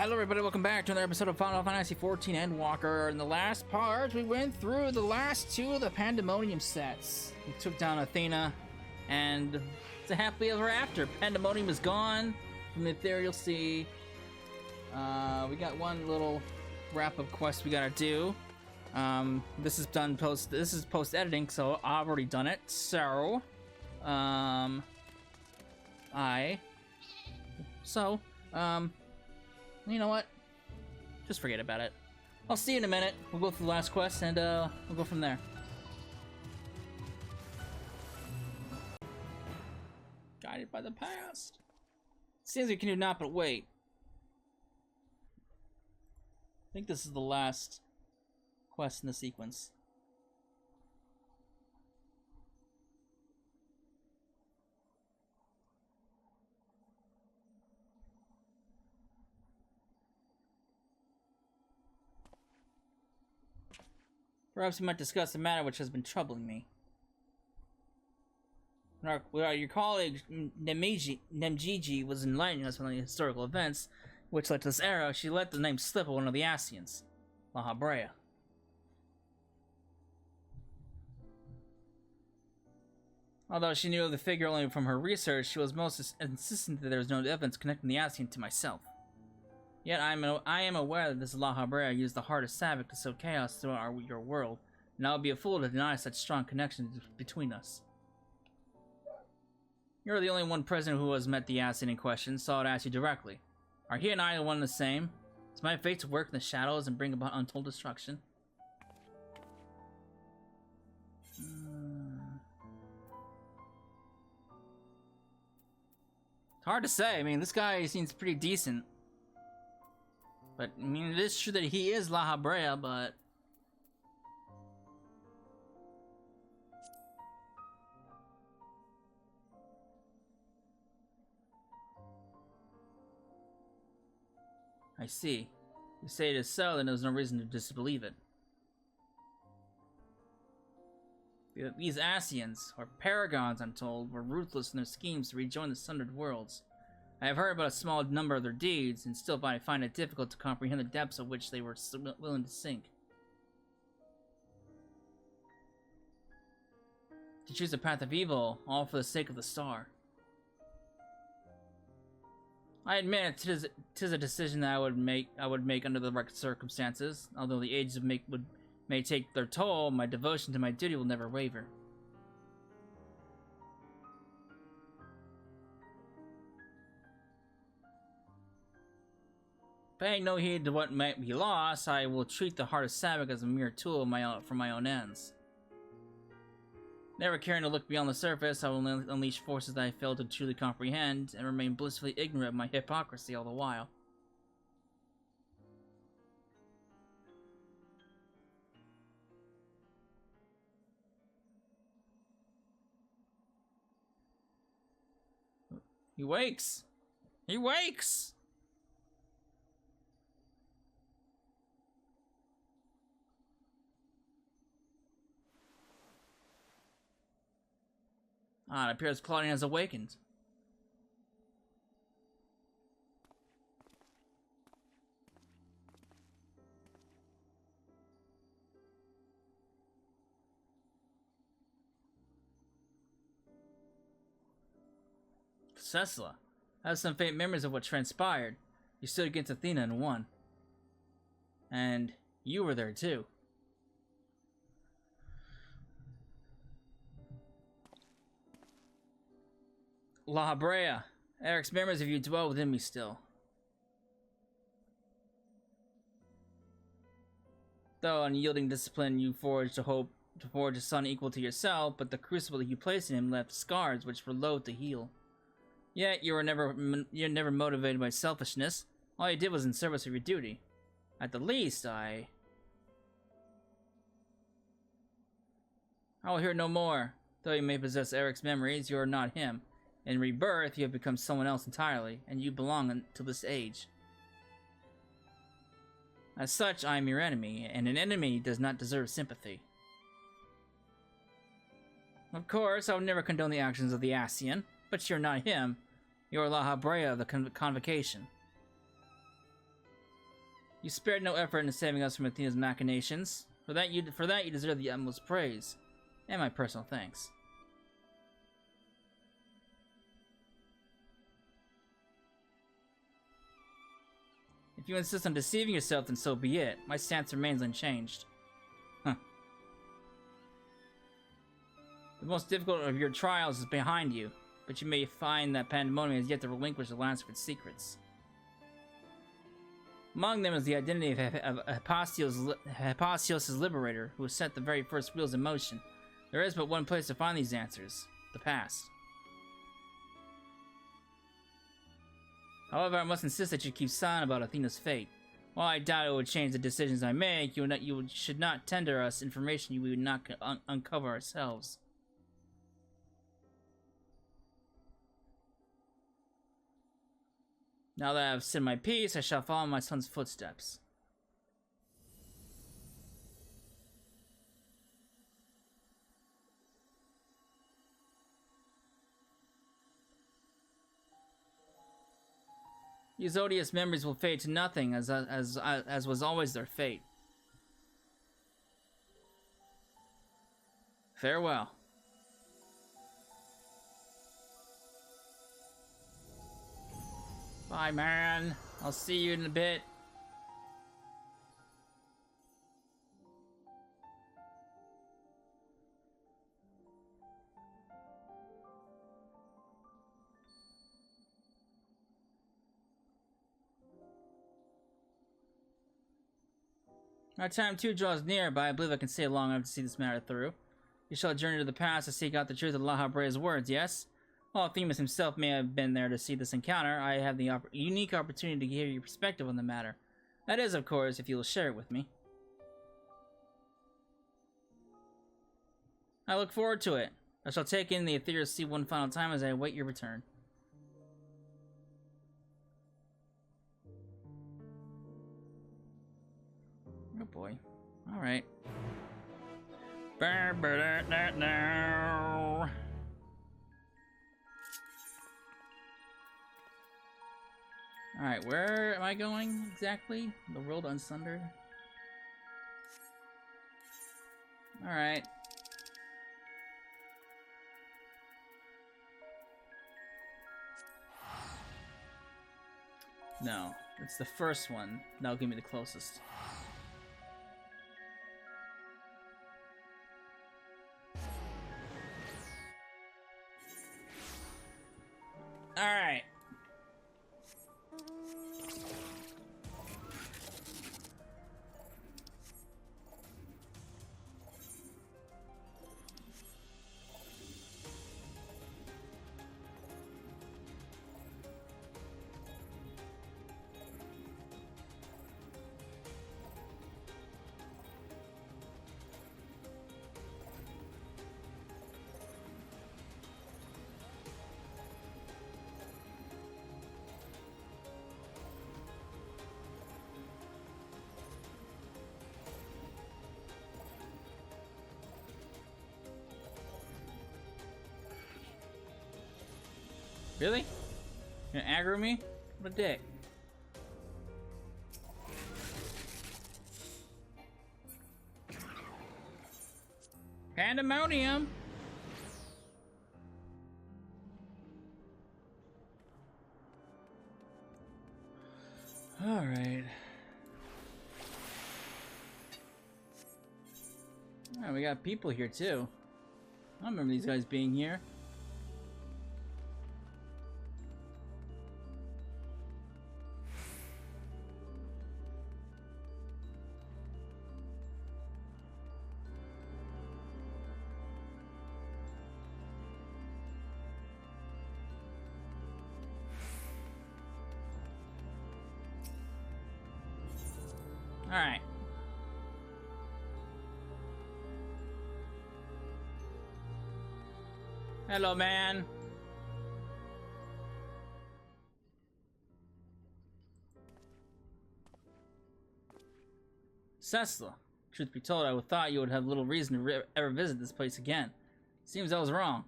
Hello everybody, welcome back to another episode of Final Fantasy XIV Endwalker. In the last part, we went through the last two of the Pandæmonium sets. We took down Athena, and it's a happily ever after. Pandæmonium is gone from the Ethereal Sea. We got one little wrap-up quest we gotta do. This is done post-editing, so I've already done it. So, you know what? Just forget about it. I'll see you in a minute. We'll go through the last quest and we'll go from there. Guided by the past. Seems we can do not but wait. I think this is the last quest in the sequence. Perhaps we might discuss a matter which has been troubling me. Your colleague Nemgiji was enlightening us on the historical events which led to this era. She let the name slip of one of the Ascians, La Habrea. Although she knew of the figure only from her research, she was most insistent that there was no evidence connecting the Ascian to myself. Yet I am aware that this La Habrea used the heart of Savik to sow chaos throughout your world, and I would be a fool to deny such strong connections between us. You're the only one present who has met the Ascian in question, so I'd ask you directly. Are he and I one and the same? Is my fate to work in the shadows and bring about untold destruction? It's hard to say. I mean, this guy seems pretty decent. But, I mean, it is true that he is La Habrea, but... I see. You say it is so, then there's no reason to disbelieve it. These Ascians, or Paragons, I'm told, were ruthless in their schemes to rejoin the Sundered Worlds. I have heard about a small number of their deeds, and still I find it difficult to comprehend the depths of which they were willing to sink. To choose a path of evil, all for the sake of the star. I admit tis a decision that I would make under the right circumstances. Although the ages may take their toll, my devotion to my duty will never waver. Paying no heed to what might be lost, I will treat the heart of Savik as a mere tool for my own ends. Never caring to look beyond the surface, I will unleash forces that I fail to truly comprehend, and remain blissfully ignorant of my hypocrisy all the while. He wakes! He wakes! Ah, it appears Claudian has awakened. Cecilla, I have some faint memories of what transpired. You stood against Athena and won. And you were there too. La Habrea, Eric's memories of you dwell within me still. Though unyielding discipline you forged to forge a son equal to yourself, but the crucible that you placed in him left scars which were loath to heal. Yet you're never motivated by selfishness. All you did was in service of your duty. At the least, I will hear no more. Though you may possess Eric's memories, you are not him. In rebirth, you have become someone else entirely, and you belong to this age. As such, I am your enemy, and an enemy does not deserve sympathy. Of course, I would never condone the actions of the Ascian, but you're not him. You're La Habrea of the Convocation. You spared no effort in saving us from Athena's machinations. For that you deserve the utmost praise, and my personal thanks. If you insist on deceiving yourself, then so be it. My stance remains unchanged. Huh. The most difficult of your trials is behind you, but you may find that Pandæmonium has yet to relinquish the last of its secrets. Among them is the identity of Hephaestos' liberator, who has set the very first wheels in motion. There is but one place to find these answers: the past. However, I must insist that you keep silent about Athena's fate. While I doubt it would change the decisions I make, you should not tender us information we would not uncover ourselves. Now that I have said my piece, I shall follow my son's footsteps. These odious memories will fade to nothing, as was always their fate. Farewell. Bye, man. I'll see you in a bit. My time too draws near, but I believe I can stay long enough to see this matter through. You shall journey to the past to seek out the truth of Lahabrea's words, yes? While Themis himself may have been there to see this encounter, I have the unique opportunity to hear your perspective on the matter. That is, of course, if you will share it with me. I look forward to it. I shall take in the ethereal sea one final time as I await your return. Oh boy. Alright. Alright, where am I going exactly? The world unsundered? Alright. No, it's the first one. That'll give me the closest. Alright. Really? You gonna aggro me? What a dick. Pandæmonium! Alright. Alright, we got people here too. I remember these guys being here. Alright. Hello, man. Cessla. Truth be told, I thought you would have little reason to ever visit this place again. Seems I was wrong.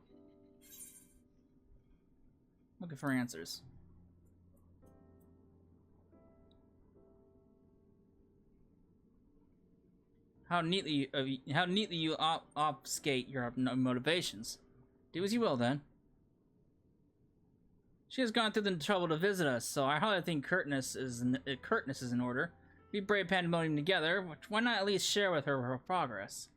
Looking for answers. how neatly you obfuscate your motivations. Do as you will, then. She has gone through the trouble to visit us, so I hardly think curtness is in order. We brave Pandemonium together. Why not at least share with her progress?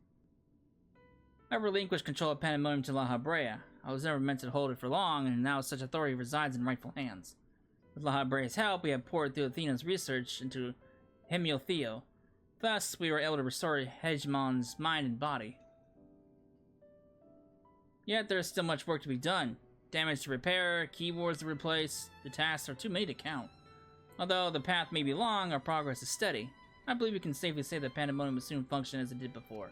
I relinquished control of Pandemonium to La Habrea. I was never meant to hold it for long, and now such authority resides in rightful hands. With La Habrea's help, we have poured through Athena's research into Hemiotheo. Thus, we were able to restore Hegemon's mind and body. Yet, there is still much work to be done. Damage to repair, keyboards to replace. The tasks are too many to count. Although the path may be long, our progress is steady. I believe we can safely say that Pandemonium will soon function as it did before.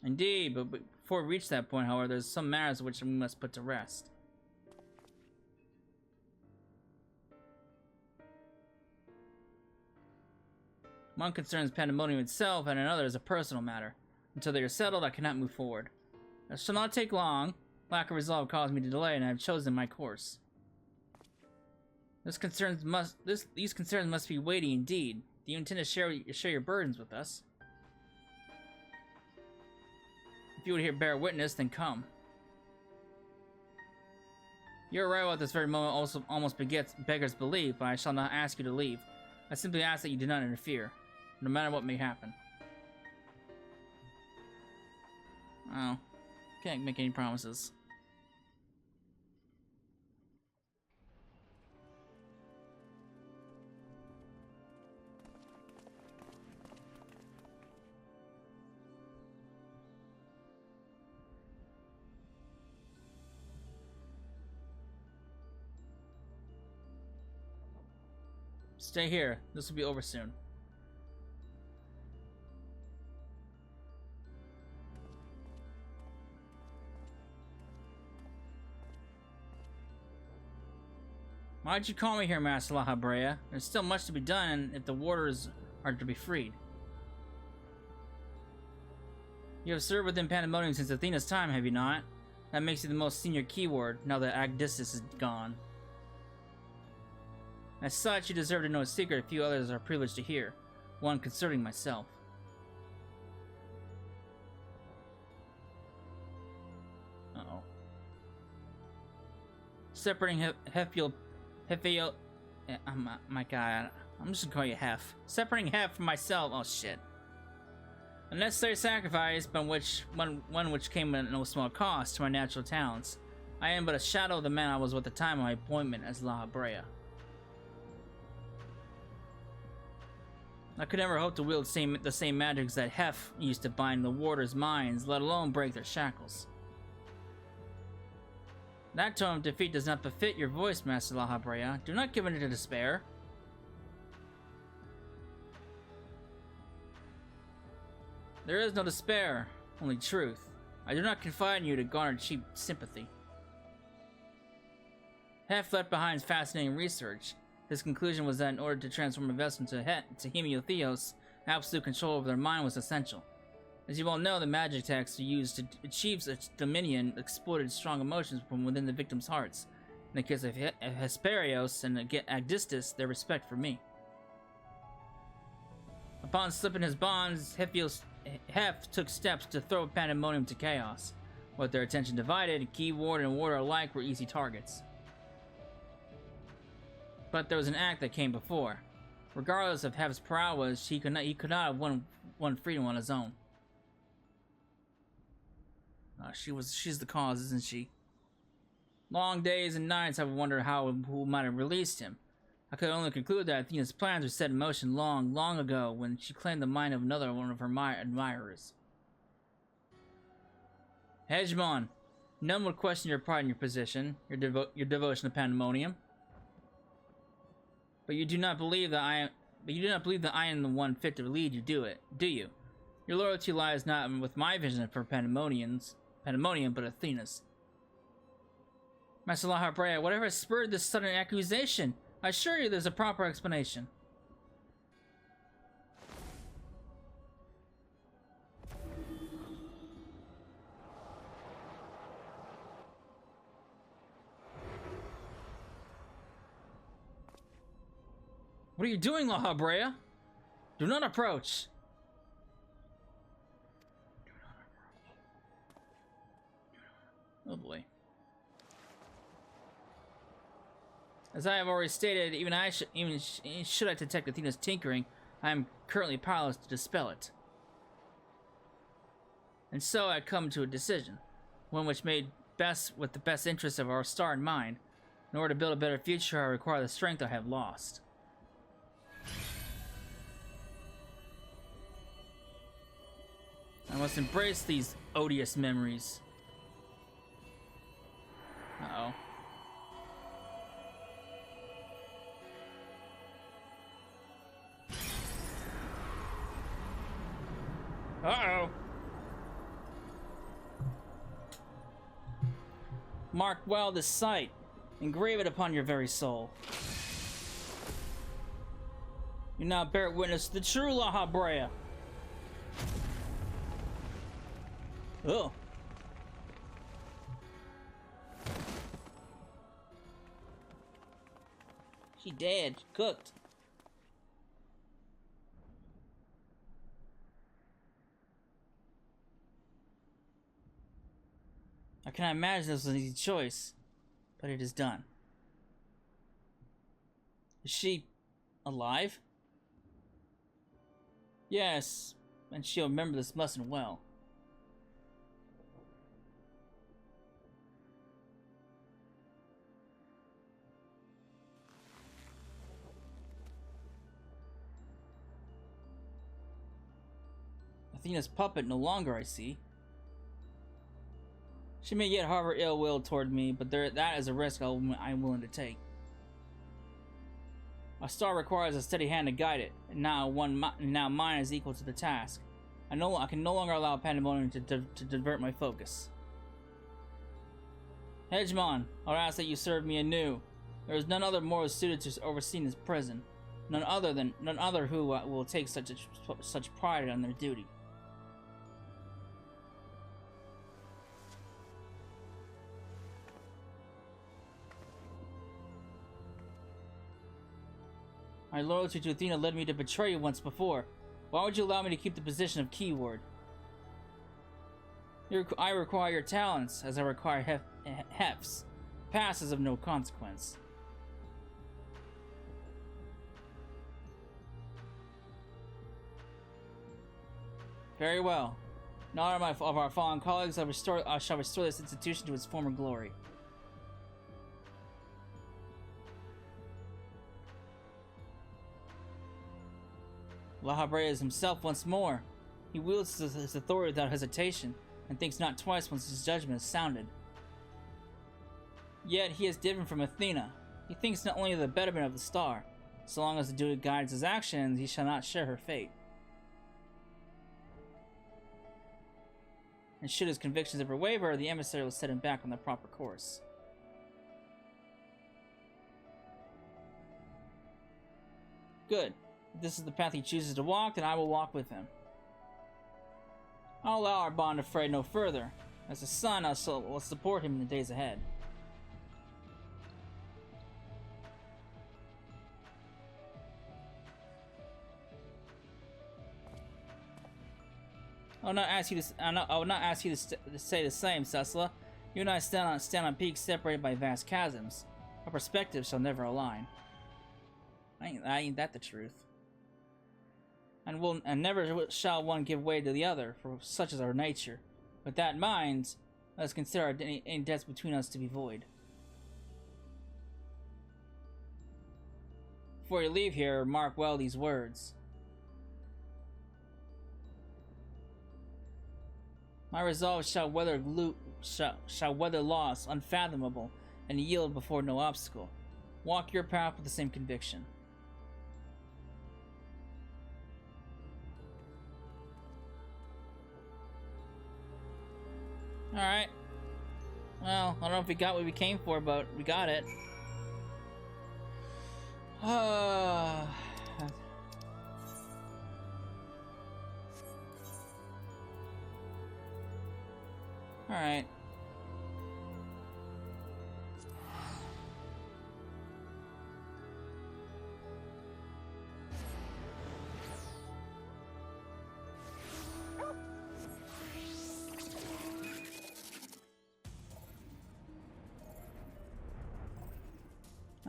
Indeed, but before we reach that point, however, there's some matters which we must put to rest. One concerns Pandemonium itself, and another is a personal matter. Until they are settled, I cannot move forward. It shall not take long. Lack of resolve caused me to delay, and I have chosen my course. These concerns must be weighty indeed. Do you intend to share your burdens with us? If you would here bear witness, then come. Your arrival at this very moment also almost beggars belief, but I shall not ask you to leave. I simply ask that you do not interfere, no matter what may happen. Oh, can't make any promises. Stay here. This will be over soon. Why'd you call me here, Master La Habrea? There's still much to be done if the warders are to be freed. You have served within Pandemonium since Athena's time, have you not? That makes you the most senior keyword, now that Agdistis is gone. As such, you deserve to know a secret a few others are privileged to hear. One concerning myself. Uh-oh. Separating my god, I'm just gonna call you Hef. Separating Hef from myself, oh shit. A necessary sacrifice, but one which came at no small cost to my natural talents. I am but a shadow of the man I was at the time of my appointment as La Habrea. I could never hope to wield the same magics that Hef used to bind the warders' minds, let alone break their shackles. That tone of defeat does not befit your voice, Master La Habrea. Do not give in to despair. There is no despair, only truth. I do not confide in you to garner cheap sympathy. Hef left behind fascinating research. His conclusion was that in order to transform a vessel to Hemiotheos, absolute control over their mind was essential. As you all know, the magic texts used to achieve such dominion exploited strong emotions from within the victims' hearts. In the case of Hesperios and Agdistis, their respect for me. Upon slipping his bonds, Hef took steps to throw Pandemonium to chaos. With their attention divided, key ward and warder alike were easy targets. But there was an act that came before. Regardless of Hef's prowess, he could not have won freedom on his own. She's the cause, isn't she? Long days and nights I wondered who might have released him. I could only conclude that Athena's plans were set in motion long ago when she claimed the mind of another one of her admirers. Hegemon, none would question your pride in your position, your devotion to Pandemonium. But you do not believe that I am the one fit to lead you, do you? Your loyalty lies not with my vision for Pandemonium, but Athena's. Master La Habrea, whatever has spurred this sudden accusation? I assure you there's a proper explanation. What are you doing, La Habrea? Do not approach. Oh boy. As I have already stated, even should I detect Athena's tinkering, I am currently powerless to dispel it. And so I come to a decision, one which made best with the best interests of our star in mind. In order to build a better future, I require the strength I have lost. I must embrace these odious memories. Uh-oh. Uh-oh. Mark well this sight. Engrave it upon your very soul. You now bear witness to the true La Habrea. Oh. She dead. She cooked. I cannot imagine this was an easy choice, but it is done. Is she alive? Yes, and she'll remember this lesson well. Athena's puppet no longer, I see. She may yet harbor ill will toward me, but that is a risk I'm willing to take. A star requires a steady hand to guide it, and now mine is equal to the task. I can no longer allow Pandæmonium to divert my focus. Hegemon, I would ask that you serve me anew. There is none other more suited to oversee this prison, none other who will take such pride in their duty. My loyalty to Athena led me to betray you once before. Why would you allow me to keep the position of keyword? I require your talents, as I require Hef's. Past is of no consequence. Very well. In honor of our fallen colleagues, I shall restore this institution to its former glory. La Habrea is himself once more. He wields his authority without hesitation, and thinks not twice once his judgment is sounded. Yet he is different from Athena. He thinks not only of the betterment of the star. So long as the duty guides his actions, he shall not share her fate. And should his convictions ever waver, the emissary will set him back on the proper course. Good. If this is the path he chooses to walk, then I will walk with him. I'll allow our bond to fray no further. As a son, I will support him in the days ahead. I will not ask you to say the same, Cecila. You and I stand on peaks separated by vast chasms. Our perspectives shall never align. Ain't that the truth? And never shall one give way to the other, for such is our nature. With that in mind, let us consider any debts between us to be void. Before you leave here, mark well these words. My resolve shall weather loss unfathomable, and yield before no obstacle. Walk your path with the same conviction. Alright. Well, I don't know if we got what we came for, but we got it. Alright.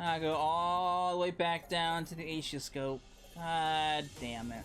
I go all the way back down to the Aetioscope. God damn it.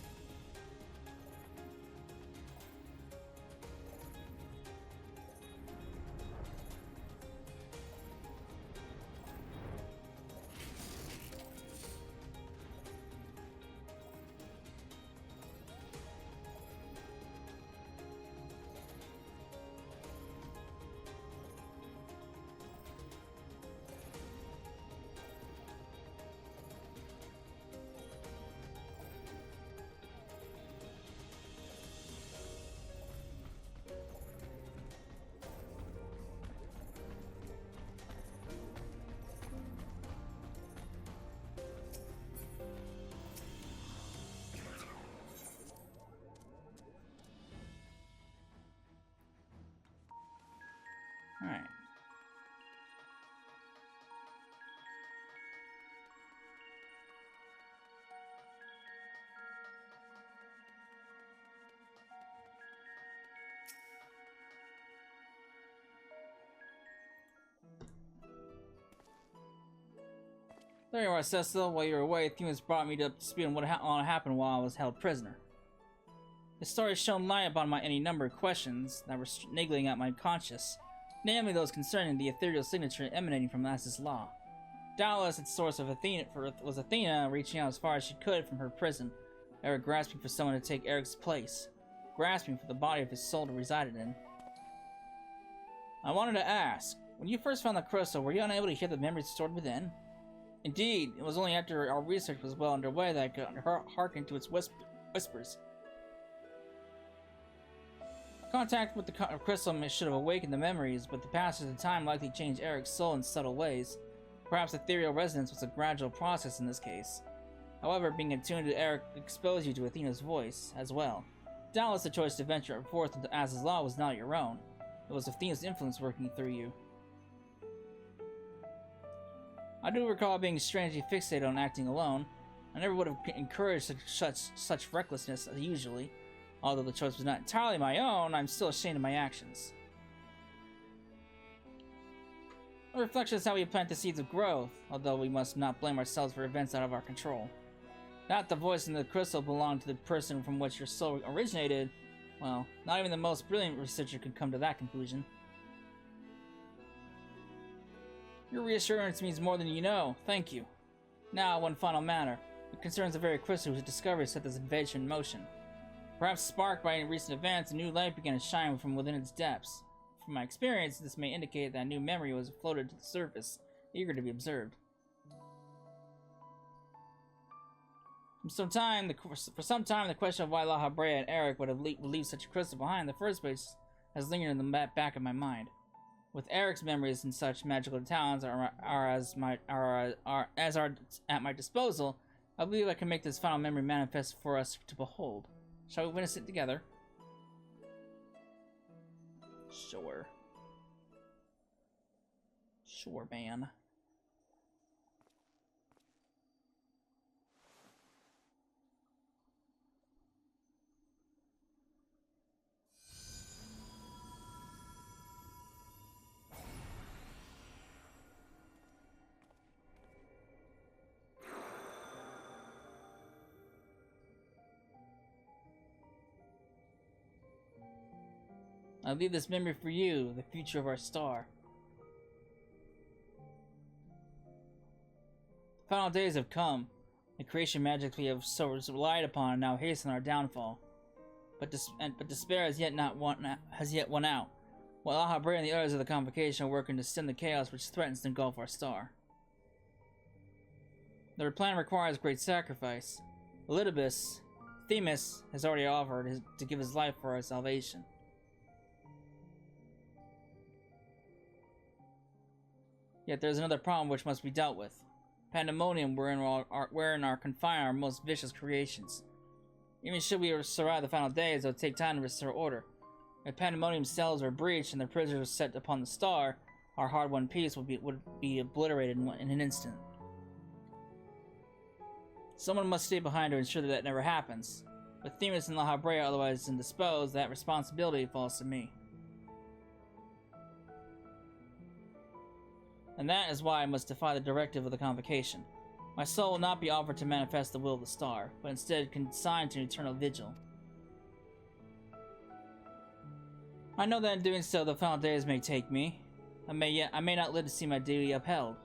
Alright. There you are, Cecil. While you were away, Themis brought me up to speed on what happened while I was held prisoner. The story shone light upon any number of questions that were niggling at my conscience, namely those concerning the ethereal signature emanating from As's law. Doubtless its source was Athena reaching out as far as she could from her prison, Eric grasping for someone to take Eric's place, grasping for the body of his soul to reside in. I wanted to ask, when you first found the crystal, were you unable to hear the memories stored within? Indeed, it was only after our research was well underway that I could hearken to its whispers. Contact with the crystal should have awakened the memories, but the passage of time likely changed Eric's soul in subtle ways. Perhaps ethereal resonance was a gradual process in this case. However, being attuned to Eric exposed you to Athena's voice as well. Doubtless the choice to venture forth into As's law was not your own. It was Athena's influence working through you. I do recall being strangely fixated on acting alone. I never would have encouraged such recklessness usually. Although the choice was not entirely my own, I'm still ashamed of my actions. A reflection is how we plant the seeds of growth, although we must not blame ourselves for events out of our control. Not the voice in the crystal belonged to the person from which your soul originated. Well, not even the most brilliant researcher could come to that conclusion. Your reassurance means more than you know. Thank you. Now, one final matter. It concerns the very crystal whose discovery set this invasion in motion. Perhaps sparked by recent events, a new light began to shine from within its depths. From my experience, this may indicate that a new memory was floated to the surface, eager to be observed. For some time, the question of why La Habrea and Eric would have leave such a crystal behind in the first place has lingered in the back of my mind. With Eric's memories and such magical talents are at my disposal, I believe I can make this final memory manifest for us to behold. Shall we witness it together? Sure. Sure, man. I leave this memory for you, the future of our star. The final days have come. The creation magics we have so relied upon now hasten our downfall. But despair has yet won out. While Alhabrea and the others of the convocation are working to stem the chaos which threatens to engulf our star. Their plan requires great sacrifice. Themis has already offered to give his life for our salvation. Yet there is another problem which must be dealt with. Pandæmonium, wherein are confined our most vicious creations. Even should we survive the final days, it will take time to restore order. If Pandæmonium's cells are breached and the prisoners are set upon the star, our hard-won peace would be obliterated in an instant. Someone must stay behind to ensure that never happens. With Themis and La Habrea otherwise indisposed, that responsibility falls to me. And that is why I must defy the directive of the convocation. My soul will not be offered to manifest the will of the star, but instead consigned to an eternal vigil. I know that in doing so, the final days may take me. I may not live to see my duty upheld.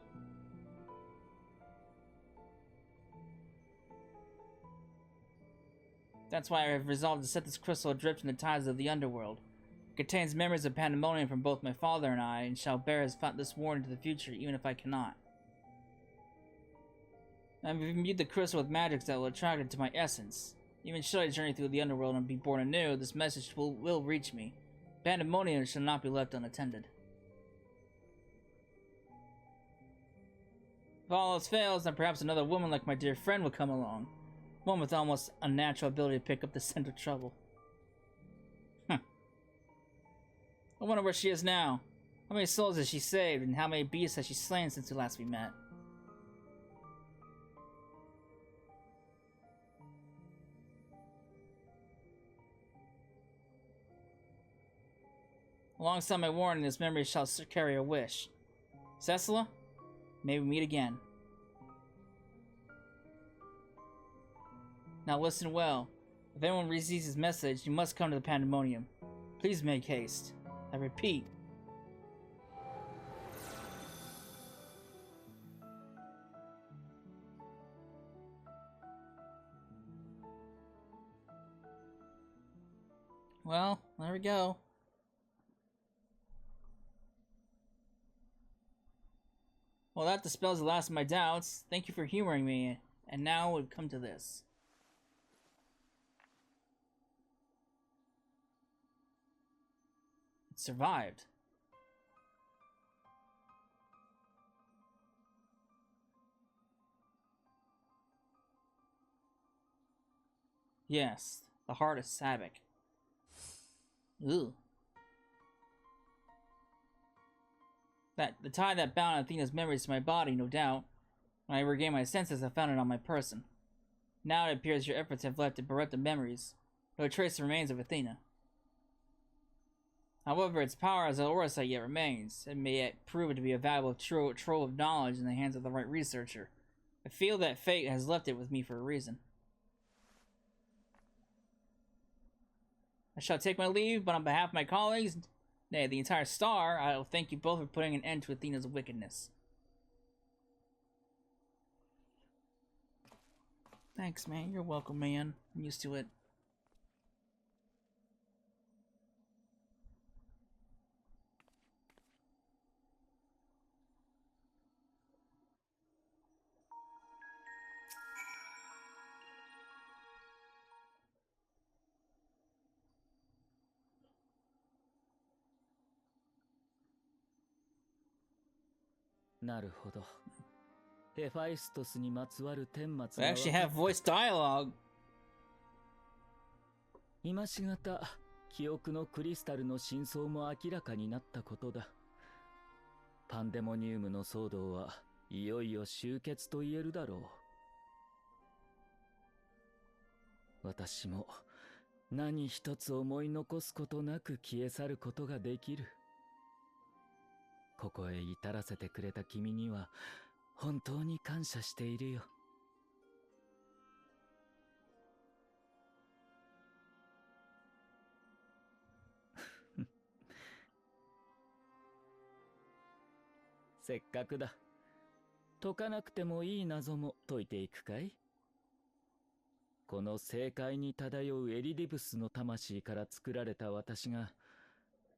That's why I have resolved to set this crystal adrift in the tides of the underworld. It contains memories of Pandæmonium from both my father and I, and shall bear this warning to the future, even if I cannot. I have imbued the crystal with magics that will attract it to my essence. Even should I journey through the underworld and be born anew, this message will reach me. Pandæmonium shall not be left unattended. If all else fails, then perhaps another woman like my dear friend will come along. One with almost unnatural ability to pick up the scent of trouble. I wonder where she is now. How many souls has she saved, and how many beasts has she slain since the last we met? Alongside my warning, this memory shall carry a wish. Cecila, may we meet again. Now listen well. If anyone receives his message, you must come to the Pandæmonium. Please make haste. I repeat. Well, there we go. Well, that dispels the last of my doubts. Thank you for humoring me. And now we've come to this. It survived. Yes, the heart of Sabbac. Ooh. The tie that bound Athena's memories to my body, no doubt. When I regained my senses, I found it on my person. Now it appears your efforts have left to bereft the memories, no trace remains of Athena. However, its power as an oversight yet remains. It may yet prove to be a valuable trove of knowledge in the hands of the right researcher. I feel that fate has left it with me for a reason. I shall take my leave, but on behalf of my colleagues, nay, the entire star, I will thank you both for putting an end to Athena's wickedness. Thanks, man. You're welcome, man. I'm used to it. We actually have voice dialogue. 今しがた記憶のクリスタルの真相も明らかになったことだ。パンデモニウムの騒動はいよいよ終結と言えるだろう。私も何一つ思い残すことなく消え去ることができる。ここへ至らせてくれた君には本当に感謝しているよ。せっかくだ。解かなくてもいい謎も解いていくかい？この正解に漂うエリディブスの魂から作られた私が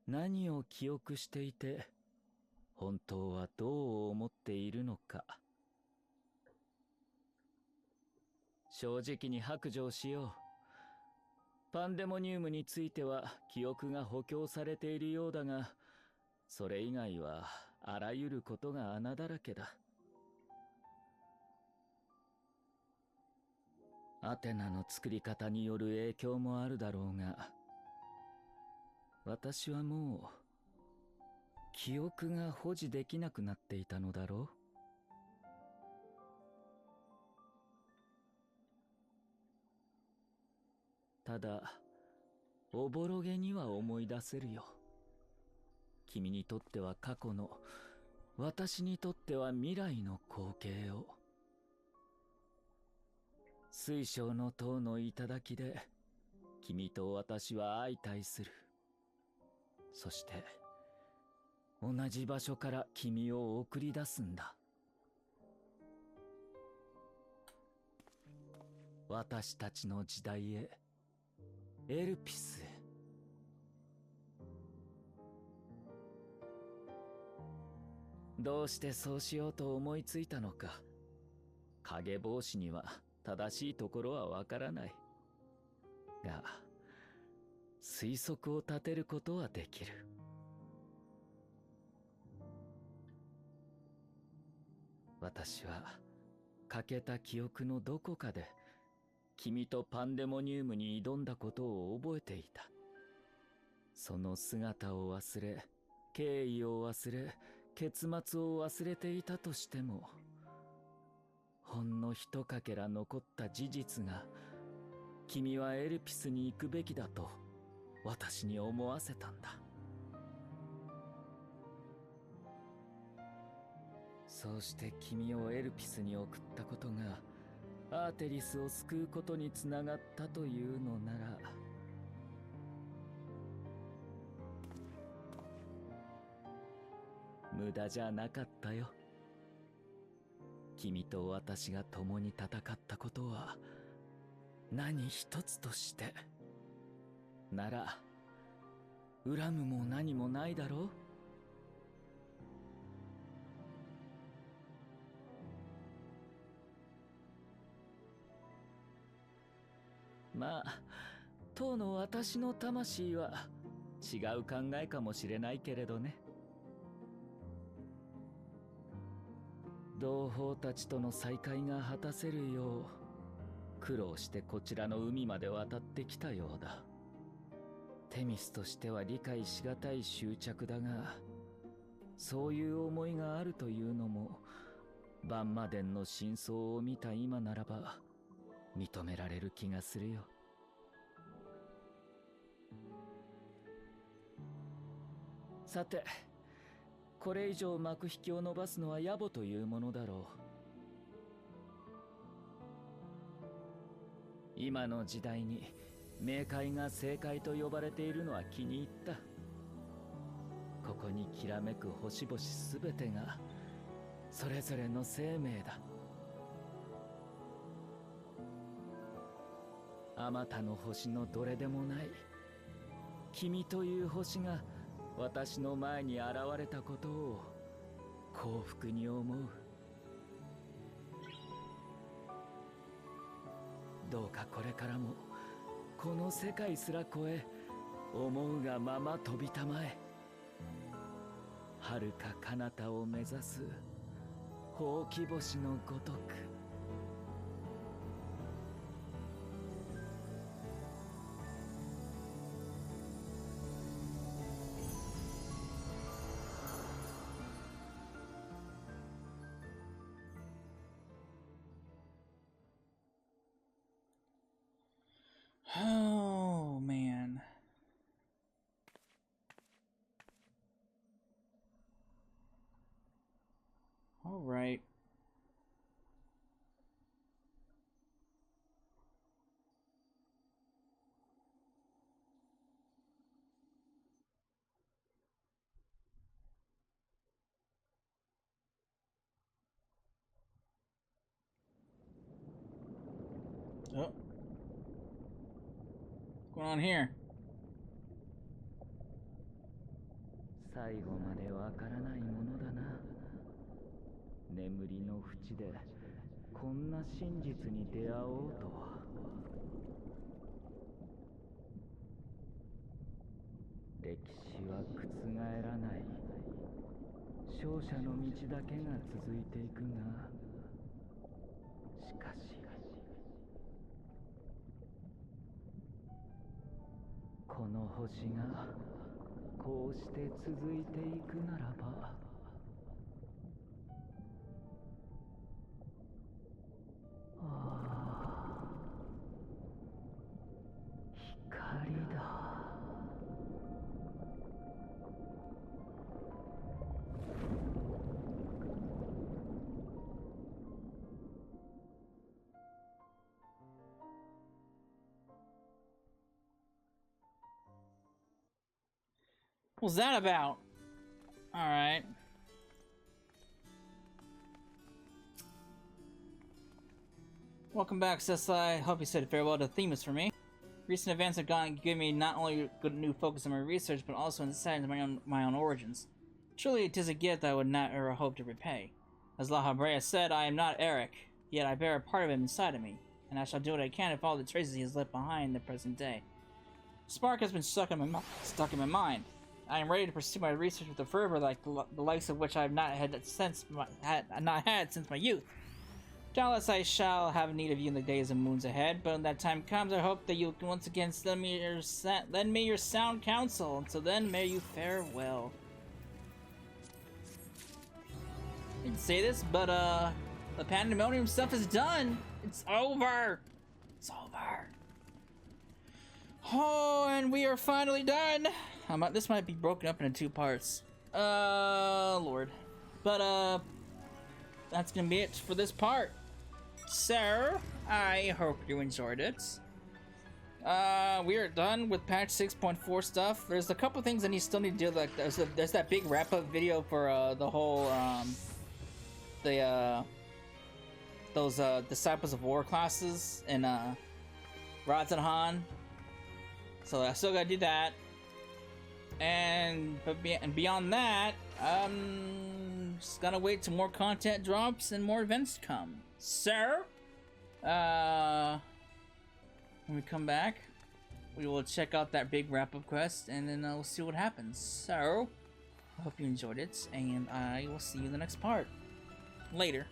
何を記憶していて本当はどう思っているのか。正直に白状しよう。パンデモニウムについては記憶が補強されているようだが、それ以外はあらゆることが穴だらけだ。アテナの作り方による影響もあるだろうが、私はもう記憶が保持できなくなっていたのだろう。ただ、おぼろげには思い出せるよ。君にとっては過去の私にとっては未来の光景を。水晶の塔の頂で君と私は相対する。そして同じ場所から君を送り出すんだ。私たちの時代へ、エルピスへ。どうしてそうしようと思いついたのか、影帽子には正しいところはわからないが、推測を立てることはできる。私は欠けた記憶のどこかで君とパンデモニウムに挑んだことを覚えていた。その姿を忘れ、経緯を忘れ、結末を忘れていたとしても、ほんのひとかけら残った事実が、君はエルピスに行くべきだと私に思わせたんだ。そうして君をエルピスに送ったことがアーテリスを救うことにつながったというのなら、無駄じゃなかったよ。君と私が共に戦ったことは何一つとしてなら恨むも何もないだろう。まあ当の私の魂は違う考えかもしれないけれどね。同胞たちとの再会が果たせるよう苦労してこちらの海まで渡ってきたようだ。テミスとしては理解しがたい執着だが、そういう思いがあるというのもバンマ殿の真相を見た今ならば認められる気がするよ。さて、これ以上幕引きを伸ばすのは野暮というものだろう。今の時代に冥界が正解と呼ばれているのは気に入った。ここにきらめく星々すべてがそれぞれの生命だ。あまたの星のどれでもない君という星が私の前に現れたことを幸福に思う。どうかこれからもこの世界すら超え思うがまま飛びたまえ。遥か彼方を目指すほうき星のごとく。Oh, man. All right. Oh. What's going on here? 最後までわからないものだな。眠りの淵でこんな真実に出会おうとは。歴史は覆らない。勝者の道だけが続いていくが、しかしこの星がこうして続いていくならば、ああ、光だ。What's that about? Alright. Welcome back, Cecily. Hope you said farewell to Themis for me. Recent events have given me not only good new focus on my research, but also insight into my own origins. Truly, it is a gift I would not ever hope to repay. As La Habrea said, I am not Eric, yet I bear a part of him inside of me, and I shall do what I can to follow the traces he has left behind in the present day. Spark has been stuck in my mind. I am ready to pursue my research with a fervor like the likes of which I have not had since my youth. Doubtless I shall have need of you in the days and moons ahead, but when that time comes, I hope that you can once again lend me your sound counsel. Until then, may you fare well. I didn't say this, but the Pandæmonium stuff is done. It's over. It's over. Oh, and we are finally done. This might be broken up into 2 parts. Lord. But that's gonna be it for this part. So, I hope you enjoyed it. We are done with patch 6.4 stuff. There's a couple things that you still need to do. Like there's that big wrap-up video for the whole those Disciples of War classes and Radz So I still gotta do that. And beyond that, just gotta wait till more content drops and more events come. So, when we come back, we will check out that big wrap-up quest, and then we'll see what happens. So, I hope you enjoyed it, and I will see you in the next part. Later.